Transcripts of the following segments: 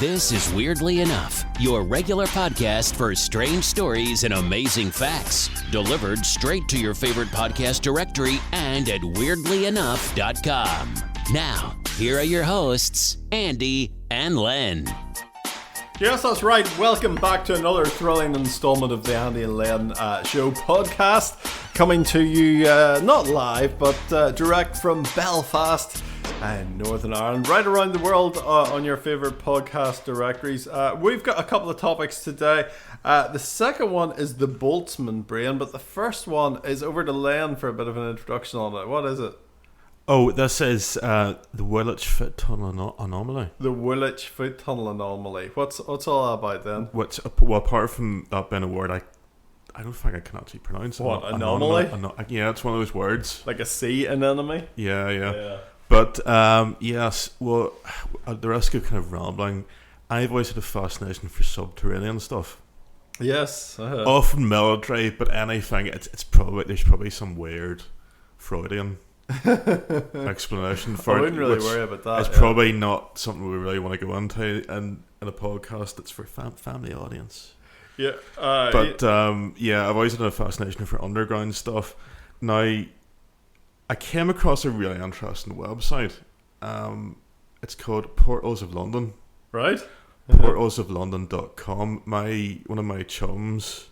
This is Weirdly Enough, your regular podcast for strange stories and amazing facts, delivered straight to your favorite podcast directory and at weirdlyenough.com. Now, here are your hosts, Andy and Len. Yes, that's right. Welcome back to another thrilling installment of the Andy and Len Show podcast. Coming to you, not live, but direct from Belfast in Northern Ireland, right around the world on your favourite podcast directories. We've got a couple of topics today. The second one is the Boltzmann brain, but the first one is over to Len for a bit of an introduction on it. What is it? Oh, this is the Woolwich foot tunnel anomaly. The Woolwich foot tunnel anomaly. What's all that about then? Well, apart from that being a word I don't think I can actually pronounce. What, anomaly? Yeah, it's one of those words. Like a sea anemone? Yeah. But, yes, well, at the risk of kind of rambling, I've always had a fascination for subterranean stuff. Yes. Often military, but anything, there's probably some weird Freudian explanation for it. I wouldn't really worry about that. It's probably not something we really want to go into in a podcast that's for family audience. Yeah. But I've always had a fascination for underground stuff. Now, I came across a really interesting website. It's called Portals of London. Right. Portalsoflondon.com. One of my chums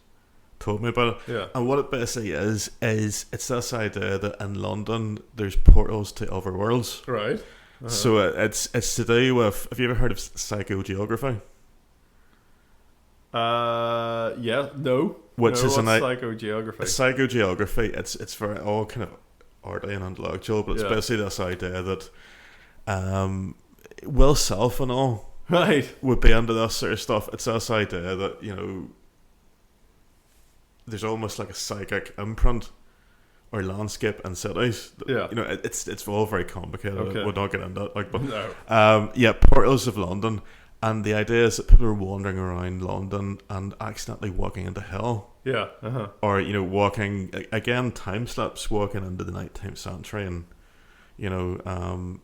told me about it. Yeah. And what it basically is it's this idea that in London there's portals to other worlds. Right. So it's to do with, have you ever heard of psychogeography? Yeah, no. What's psychogeography? Psychogeography, it's very all kind of arty and intellectual, but it's basically this idea that Will Self and all would be into this sort of stuff. It's this idea that, you know, there's almost like a psychic imprint or landscape in cities. Yeah. You know, it's all very complicated. Okay. We'll not get into it. But no. Portals of London. And the idea is that people are wandering around London and accidentally walking into hell. Yeah. Or, you know, walking, again, time slips, walking into the nighttime sanctuary and, you know,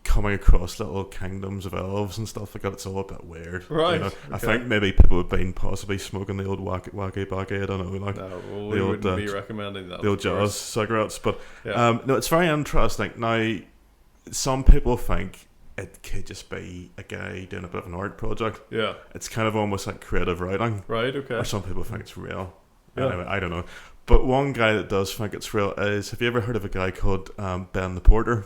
coming across little kingdoms of elves and stuff like that. It's all a bit weird. Right. You know? Okay. I think maybe people have been possibly smoking the old wacky backy, I don't know. Like we wouldn't be recommending that. The old jazz cigarettes. But, yeah. No, it's very interesting. Now, some people think it could just be a guy doing a bit of an art project. Yeah. It's kind of almost like creative writing. Right, okay. Or some people think it's real. Yeah. Anyway, I don't know. But one guy that does think it's real is, have you ever heard of a guy called Ben the Porter?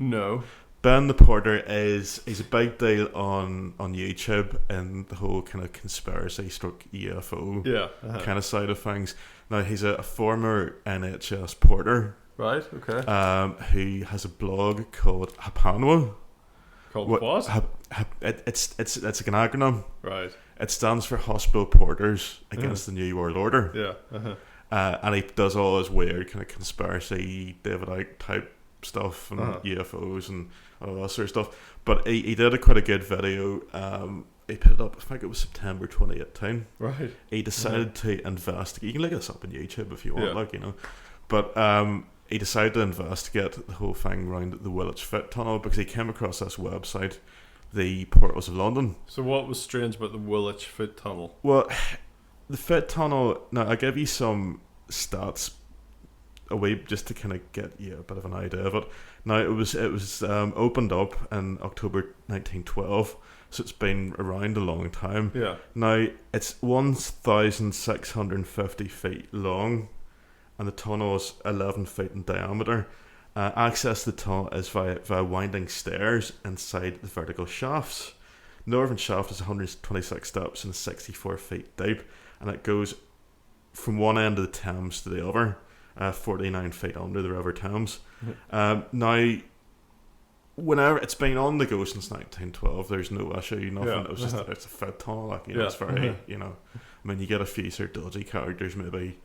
No. Ben the Porter he's a big deal on YouTube and the whole kind of conspiracy stroke UFO kind of side of things. Now, he's a former NHS porter. Right, okay. Who has a blog called Hapanwa. Called what? It's like an acronym. Right. It stands for Hospital Porters Against the New World Order. Yeah. And he does all his weird kind of conspiracy, David Icke type stuff and UFOs and all that sort of stuff. But he did quite a good video. He put it up, I think it was September 2018. Right. He decided to investigate. You can look this up on YouTube if you want, like, you know. But he decided to investigate the whole thing around the Woolwich foot tunnel because he came across this website, the Portals of London. So what was strange about the Woolwich foot tunnel? Well, the foot tunnel, now I'll give you some stats just to kind of get you a bit of an idea of it. Now, it was opened up in October 1912, so it's been around a long time. Yeah. Now, it's 1,650 feet long, and the tunnel is 11 feet in diameter. Access to the tunnel is via winding stairs inside the vertical shafts. The northern shaft is 126 steps and 64 feet deep, and it goes from one end of the Thames to the other, 49 feet under the River Thames. Now, whenever it's been on the go since 1912, there's no issue, nothing. Yeah. It was just it's a foot tunnel, like, you know, it's very, you know, I mean, you get a few sort of dodgy characters maybe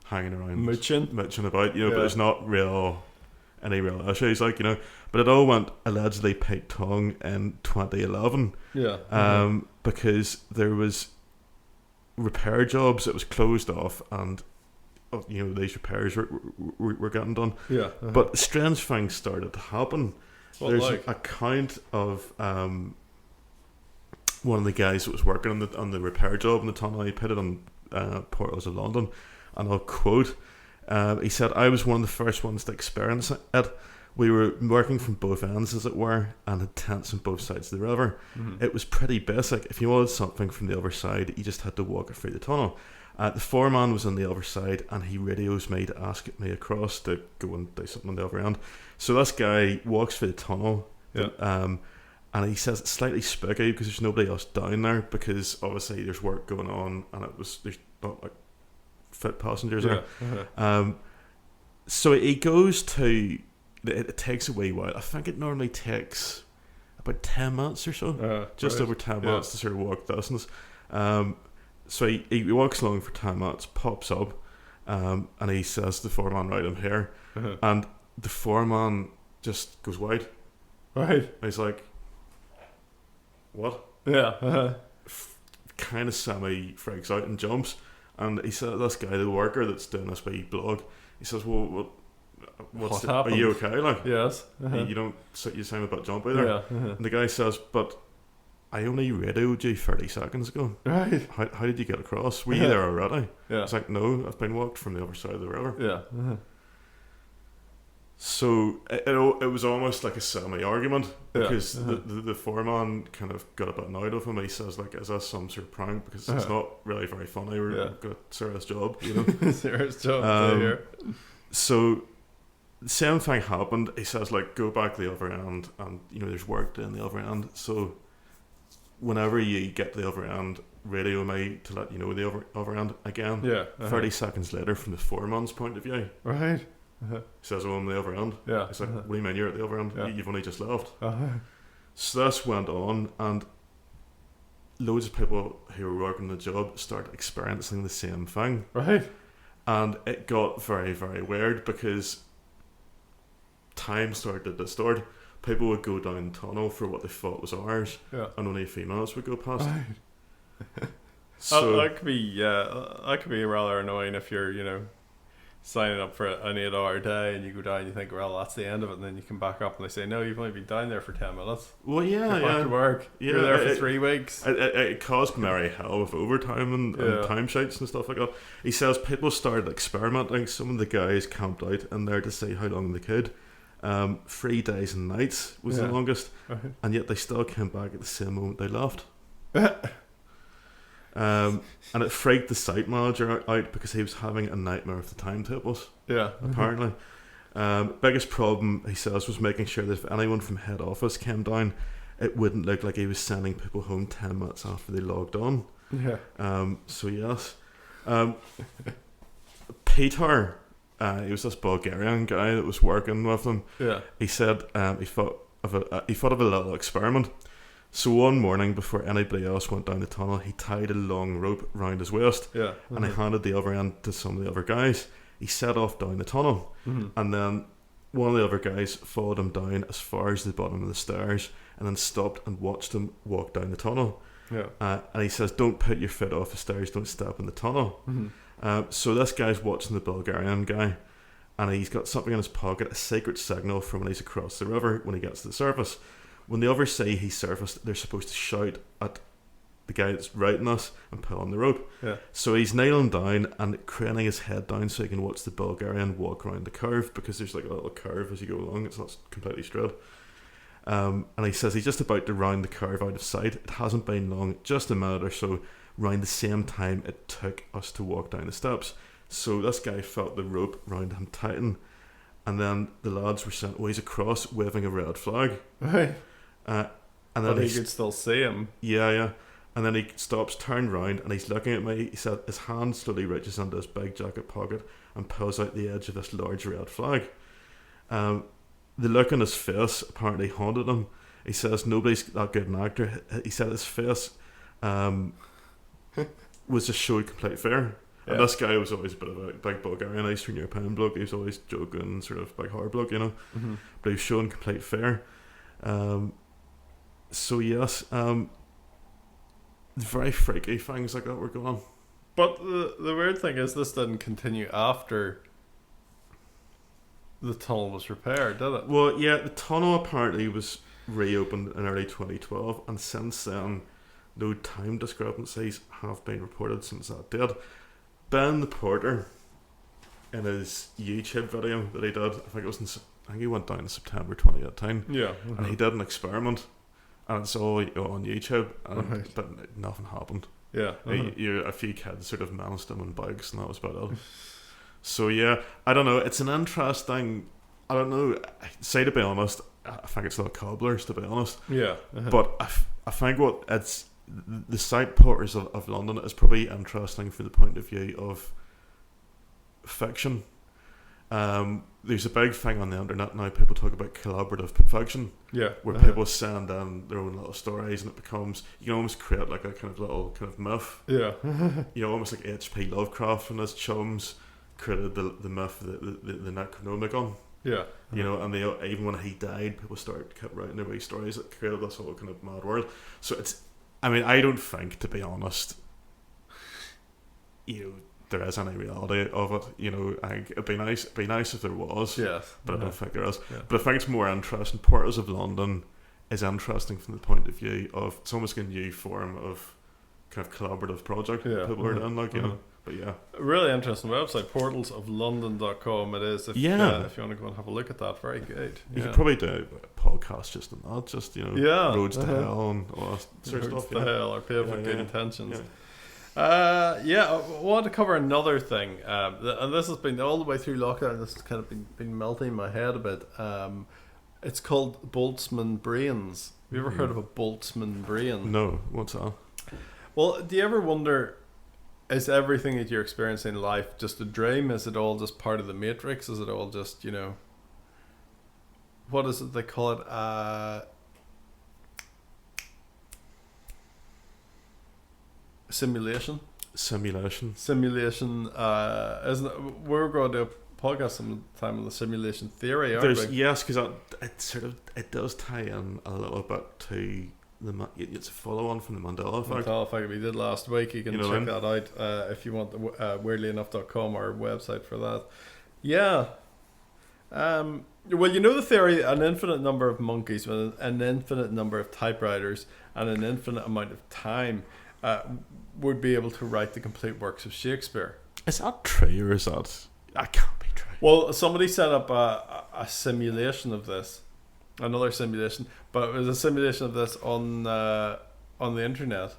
hanging around mooching about, you know, but there's not any real issues, like, you know. But it all went allegedly Pete-Tong in 2011 because there was repair jobs. It was closed off, and you know, these repairs were getting done. But strange things started to happen. There's an account of one of the guys that was working on the repair job in the tunnel. He put it on Portals of London, and I'll quote, he said, "I was one of the first ones to experience it. We were working from both ends, as it were, and had tents on both sides of the river. It was pretty basic. If you wanted something from the other side, you just had to walk it through the tunnel. The foreman was on the other side, and he radios me to ask me across to go and do something on the other end. So this guy walks through the tunnel, and he says it's slightly spooky because there's nobody else down there, because obviously there's work going on, and there's not like fit passengers there. So he goes to. It takes a wee while. I think it normally takes about 10 minutes or so, just over 10 minutes to sort of walk distance. So he walks along for 10 minutes, pops up, and he says to the foreman, "Right, I'm here." And the foreman just goes wide. Right. He's like, "What?" Yeah. Kind of semi freaks out and jumps. And he said, this guy, the worker that's doing this wee blog, he says, "Well, what happened? Are you okay? Like, yes. you don't you sound about jump either." Yeah. And the guy says, "But I only radioed you 30 seconds ago. Right. How did you get across? Were you there already?" Yeah. It's like, "No, I've been walked from the other side of the river." Yeah. So it was almost like a semi-argument, because Yeah. the foreman kind of got a bit annoyed with him. He says, like, "Is this some sort of prank? Because it's not really very funny. We've got a serious job, you know." Serious job here. So the same thing happened. He says, like, "Go back the other end, and there's work down the other end. So whenever you get to the other end, radio me to let you know the other end again." Yeah. 30 seconds later, from the foreman's point of view, Right. he says, "Oh, I'm the other end." Yeah. It's like, "What do you mean you're at the other end? Yeah. You've only just left." So this went on, and loads of people who were working the job started experiencing the same thing. Right. And it got very, very weird, because time started to distort. People would go down the tunnel for what they thought was hours, Yeah. and only a few minutes would go past. Right. So that could be rather annoying if you're signing up for an 8-hour day, and you go down, you think, well, that's the end of it, and then you come back up and they say, "No, you've only been down there for 10 minutes. well, yeah, You're back to work. Yeah, You're there for 3 weeks." It caused merry hell with overtime and timesheets and stuff like that. He says people started experimenting. Some of the guys camped out in there to see how long they could. 3 days and nights was the longest, and yet they still came back at the same moment they left. And it freaked the site manager out, because he was having a nightmare with the timetables. Yeah. Apparently. Biggest problem, he says, was making sure that if anyone from head office came down, it wouldn't look like he was sending people home 10 minutes after they logged on. Yeah. So yes. Peter, he was this Bulgarian guy that was working with them. Yeah. He said he thought of a little experiment. So one morning, before anybody else went down the tunnel, he tied a long rope round his waist, and he handed the other end to some of the other guys. He set off down the tunnel, and then one of the other guys followed him down as far as the bottom of the stairs, and then stopped and watched him walk down the tunnel. Yeah. And he says, "Don't put your foot off the stairs, don't step in the tunnel." So this guy's watching the Bulgarian guy, and he's got something in his pocket, a secret signal from when he's across the river when he gets to the surface. When the others say he's surfaced, they're supposed to shout at the guy that's routing us and pull on the rope. Yeah. So he's kneeling down and craning his head down so he can watch the Bulgarian walk around the curve, because there's like a little curve as you go along. It's not completely straight. And he says he's just about to round the curve out of sight. It hasn't been long, just a minute or so, round the same time it took us to walk down the steps. So this guy felt the rope round him tighten, and then the lads were sent ways across waving a red flag. Right. And then But he could still see him. Yeah. And then he stops, turned round, and he's looking at me. He said his hand slowly reaches into his big jacket pocket and pulls out the edge of this large red flag. The look on his face apparently haunted him. He says nobody's that good an actor. He said his face was just showed complete fear. Yeah. And this guy was always a bit of a big Bulgarian Eastern European bloke. He was always joking, sort of big hard bloke, But he was showing complete fear. So yes, very freaky things like that were going on. But the weird thing is, this didn't continue after the tunnel was repaired, did it? Well, yeah, the tunnel apparently was reopened in early 2012, and since then, no time discrepancies have been reported since that date. Ben the Porter, in his YouTube video that he did, I think he went down in September 2018. Yeah. And he did an experiment, and it's all on YouTube, Right. but nothing happened. Yeah. A few kids sort of managed him on bikes, and that was about it. So yeah, I don't know. It's an interesting. I don't know. Say, to be honest, I think it's a lot of cobblers, to be honest. Yeah. But I think what it's the site porters of London is probably interesting from the point of view of fiction. There's a big thing on the internet now. People talk about collaborative fiction, Yeah. where people send in their own little stories, and it becomes, you can almost create like a kind of little kind of myth. Yeah. You know, almost like H.P. Lovecraft and his chums created the myth, the Necronomicon. Yeah. You know, and even when he died, people kept writing their wee stories that created this whole kind of mad world. So it's, I mean, I don't think, to be honest, you know, there is any reality of it. You know, I think it'd be nice if there was. Yes. But I don't think there is. Yeah. But I think it's more interesting. Portals of London is interesting from the point of view of it's almost a new form of kind of collaborative project people are doing, like, you know. But yeah, a really interesting website, portalsoflondon.com. It is. If you want to go and have a look at that, very good. You could probably do a podcast just on that, just, you know, roads to hell and all that sort of roads stuff. to hell or paved with good intentions. Yeah. I want to cover another thing, and this has been all the way through lockdown. This has kind of been melting my head a bit. It's called Boltzmann brains. Have you ever heard of a Boltzmann brain? No, what's that? Well, do you ever wonder, is everything that you're experiencing in life just a dream? Is it all just part of the matrix? Is it all just, you know, what is it they call it? Simulation. Isn't it? We're going to do a podcast sometime on the simulation theory, aren't we? Yes, because it does tie in a little bit to it's a follow-on from the Mandela effect. Mandela effect we did last week. You can check that out if you want. weirdlyenough.com, our website for that. Yeah. Well, you know the theory: an infinite number of monkeys with an infinite number of typewriters and an infinite amount of time would be able to write the complete works of Shakespeare. Is that true, or is that can't be true? Well, somebody set up a simulation of this, another simulation, but it was a simulation of this on the internet,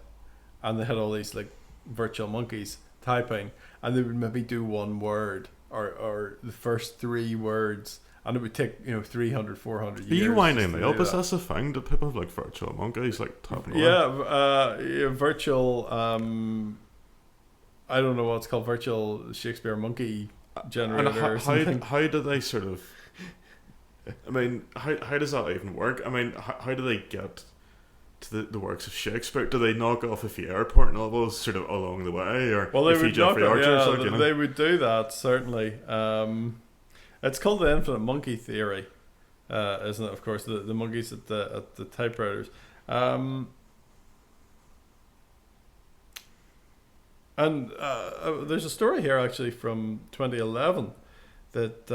and they had all these like virtual monkeys typing, and they would maybe do one word or the first three words, and it would take 300, 400 years. Are you winding me up? Is that a thing? Do people have like virtual monkeys like tapping away? Yeah, virtual. I don't know what it's called. Virtual Shakespeare monkey generator. And how do they sort of? I mean, how does that even work? I mean, how do they get to the works of Shakespeare? Do they knock off a few airport novels sort of along the way, or well, they would Jeffrey Archers? They would do that certainly. It's called the infinite monkey theory, isn't it? Of course, the monkeys at the typewriters. And there's a story here actually from 2011 that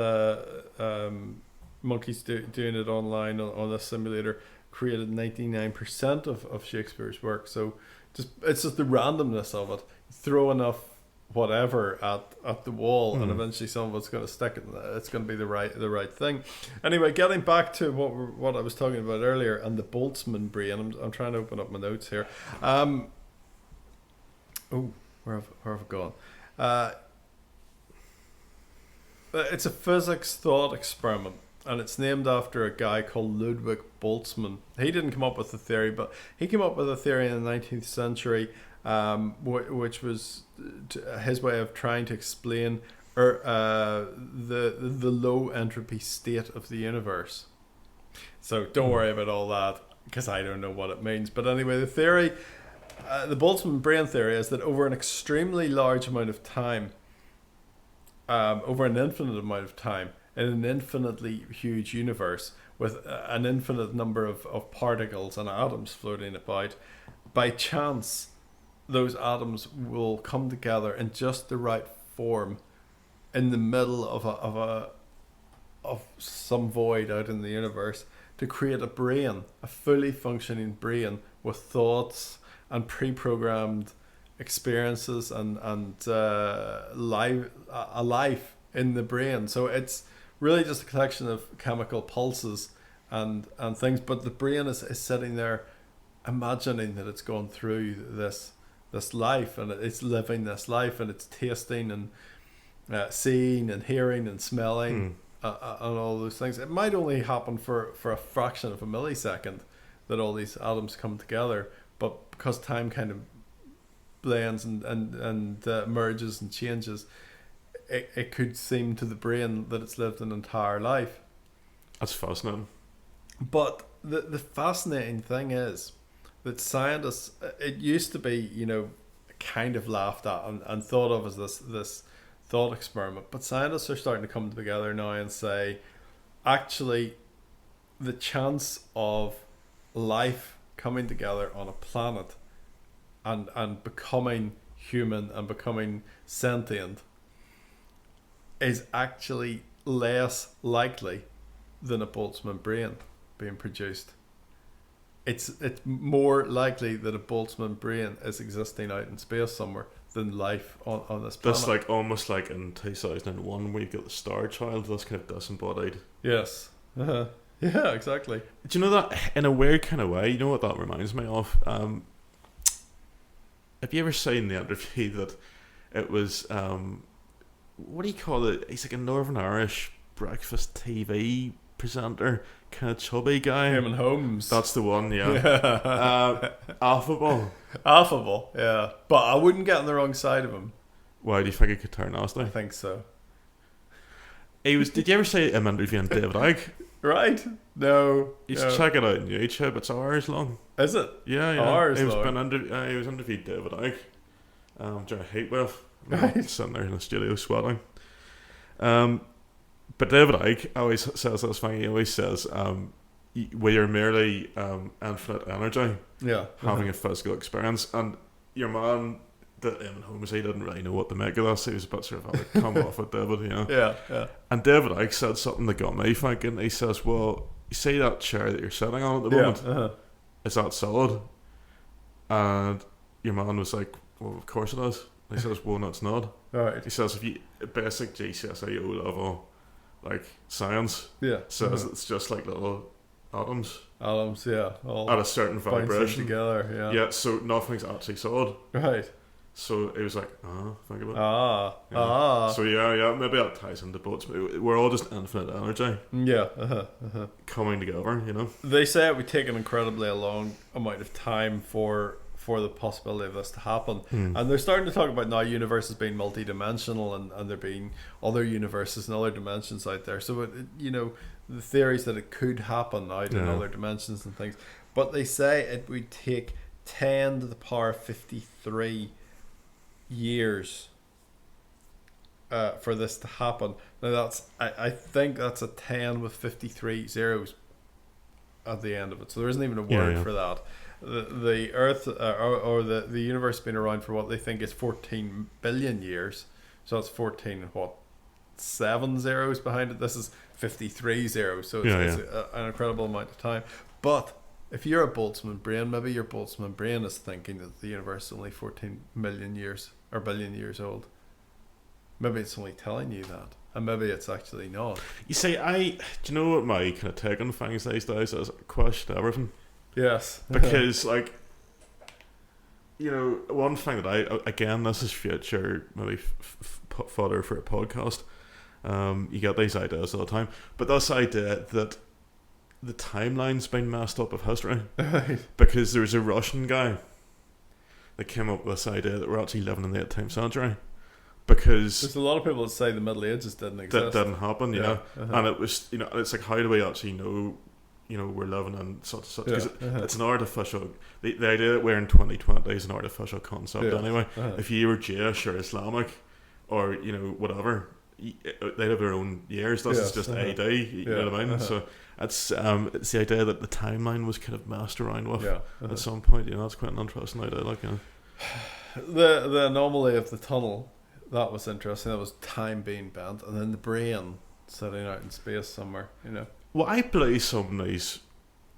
monkeys doing it online on a simulator created 99% of Shakespeare's work. So it's just the randomness of it. Throw enough whatever at the wall, and eventually some of it's going to stick. It's going to be the right thing. Anyway, getting back to what I was talking about earlier and the Boltzmann brain. I'm trying to open up my notes here. Where have I gone? It's a physics thought experiment, and it's named after a guy called Ludwig Boltzmann. He didn't come up with the theory, but he came up with a theory in the 19th century, which was his way of trying to explain the low entropy state of the universe. So don't worry about all that, because I don't know what it means. But anyway, the theory, the Boltzmann brain theory, is that over an extremely large amount of time, over an infinite amount of time, in an infinitely huge universe with an infinite number of particles and atoms floating about, by chance, those atoms will come together in just the right form in the middle of some void out in the universe to create a brain, a fully functioning brain with thoughts and pre-programmed experiences and a life in the brain. So it's really just a collection of chemical pulses and things, but the brain is sitting there imagining that it's going through this life, and it's living this life, and it's tasting and seeing and hearing and smelling and all those things. It might only happen for a fraction of a millisecond that all these atoms come together, but because time kind of blends and merges and changes, it could seem to the brain that it's lived an entire life. That's fascinating. But the fascinating thing is that scientists, it used to be, kind of laughed at and thought of as this thought experiment, but scientists are starting to come together now and say, actually, the chance of life coming together on a planet and becoming human and becoming sentient is actually less likely than a Boltzmann brain being produced. It's more likely that a Boltzmann brain is existing out in space somewhere than life on this planet. That's like almost like in 2001 where you got the Star Child. That's kind of disembodied. Yes. Yeah, exactly. Do you know that in a weird kind of way? You know what that reminds me of? Have you ever seen the interview that it was what do you call it? He's like a Northern Irish breakfast TV presenter, kind of chubby guy. Him and Holmes. That's the one, yeah. Affable. Affable, yeah. But I wouldn't get on the wrong side of him. Why do you think he could turn nasty? I think so. Did you ever see him interviewing David Icke? Right? No. You should check it out on YouTube. It's hours long. Is it? Yeah. Hours he long. He was interviewed David Icke during a heat wave. Right. Sitting there in the studio sweating. But David Icke always says this thing. He always says, we are merely infinite energy, having a physical experience. And your man, Eamon Holmes, he didn't really know what to make of this. He was a bit sort of like, come off with David, Yeah. And David Icke said something that got me thinking. He says, well, you see that chair that you're sitting on at the moment? Is that solid? And your man was like, well, of course it is. He says, well, no, it's not. Right. He says, if you basic GCSE O level, like science, says it's just like little atoms. Atoms, yeah. All at a certain vibration together, yeah. So nothing's actually solid. Right. So it was like, think about it. So yeah, maybe that ties into boats. We're all just infinite energy. Yeah. Coming together, They say it would take an incredibly long amount of time for the possibility of this to happen. And they're starting to talk about now universes being multidimensional and there being other universes and other dimensions out there. So, the theories that it could happen out in other dimensions and things. But they say it would take 10 to the power 53 years for this to happen. Now I think that's a 10 with 53 zeros at the end of it. So there isn't even a word for that. The Earth or the universe has been around for what they think is 14 billion years. So it's 14 and 7 zeros behind it. This is 53 zeros. So it's an incredible amount of time. But if you're a Boltzmann brain, maybe your Boltzmann brain is thinking that the universe is only 14 million years or billion years old. Maybe it's only telling you that. And maybe it's actually not. You see, do you know what my kind of take on things these days is? Question everything. Yes. Because, one thing that again, this is future, maybe fodder for a podcast. You get these ideas all the time. But this idea that the timeline's been messed up of history. Right. Because there was a Russian guy that came up with this idea that we're actually living in the 18th century. Because there's a lot of people that say the Middle Ages didn't exist. That didn't happen, And it was, it's like, how do we actually know, we're living in such because it's an artificial, the idea that we're in 2020 is an artificial concept anyway. If you were Jewish or Islamic or whatever, they have their own years. This is just AD, you know what I mean? So it's the idea that the timeline was kind of messed around with at some point. That's quite an interesting idea. The anomaly of the tunnel, that was interesting. That was time being bent, and then the brain sitting out in space somewhere, you know. Well, I blew somebody's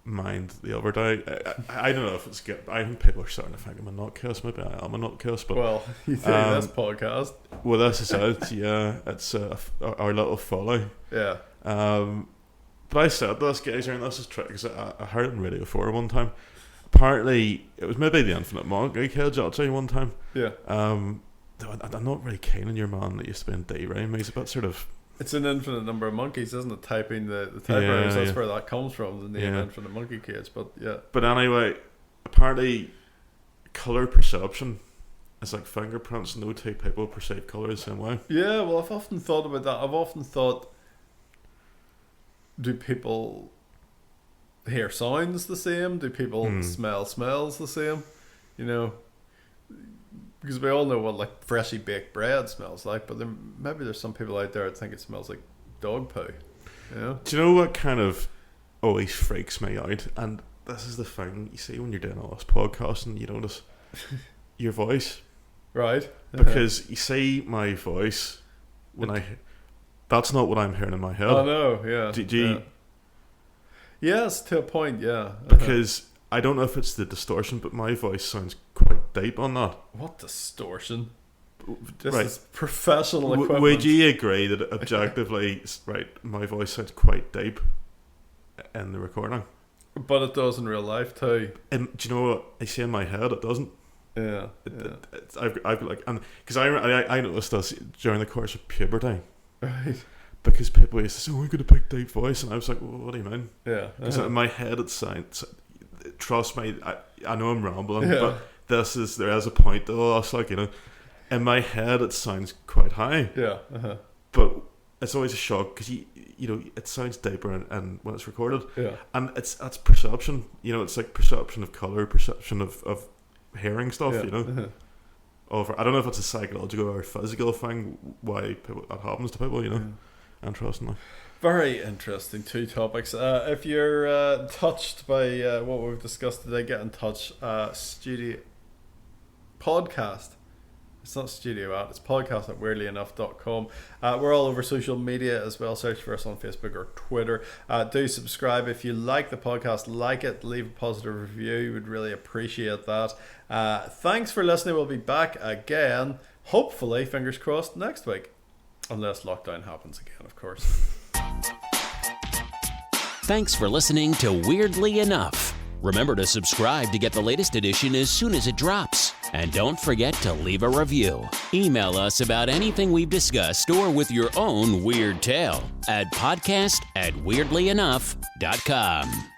mind the other day. I don't know if it's good. I think people are starting to think I'm a nutcase. Maybe I am a nutcase, but Well, you think this podcast? well, this is it. Yeah, it's our little folly. Yeah. But I said this, guys, and this is tricky because I heard it in Radio 4 one time. Apparently, it was maybe the Infinite Monkey killed Jotty one time. Yeah. I'm not really keen on your man that used to be in D-Rhyme. He's a bit sort of... It's an infinite number of monkeys, isn't it? Typing the typewriters, that's yeah. where that comes from, the name Yeah. Infinite Monkey Cage, but yeah. But anyway, apparently, colour perception is like fingerprints. No two people perceive colour the same way. Yeah, well, I've often thought about that. I've often thought, do people hear sounds the same? Do people smell smells the same? You know, because we all know what like freshly baked bread smells like, but then maybe there's some people out there that think it smells like dog poo. You know? Do you know what kind of always freaks me out? And this is the thing, you see when you're doing all this podcasting, you notice your voice. Right. Because you see my voice when that's not what I'm hearing in my head. Oh no, yeah. Do you, yeah. Yes, to a point, yeah. Because I don't know if it's the distortion, but my voice sounds quite deep on that. What distortion? This Right. is professional equipment. Would you agree that objectively, right, my voice sounds quite deep in the recording? But it does in real life too. And do you know what I see in my head? It doesn't. Yeah. I've got like, and because I noticed this during the course of puberty, Right. because people used to say, "Oh, you got a big deep voice," and I was like, well, "What do you mean?" Yeah. Because in my head it sounds. Trust me, I know I'm rambling, Yeah. but there is a point though. It's like, you know, in my head it sounds quite high, Yeah. but it's always a shock because you know it sounds deeper and when it's recorded, Yeah. and that's perception. You know, it's like perception of color, perception of hearing stuff. Yeah. You know, I don't know if it's a psychological or physical thing why that happens to people. You know, interestingly. Very interesting. Two topics. If you're touched by what we've discussed today, get in touch. Studio podcast. It's not studio at, it's podcast at weirdlyenough.com. We're all over social media as well. Search for us on Facebook or Twitter. Do subscribe if you like the podcast. Like it, leave a positive review. We'd really appreciate that. Thanks for listening. We'll be back again, hopefully, fingers crossed, next week. Unless lockdown happens again, of course. Thanks for listening to Weirdly Enough. Remember to subscribe to get the latest edition as soon as it drops. And don't forget to leave a review. Email us about anything we've discussed or with your own weird tale at podcast@weirdlyenough.com.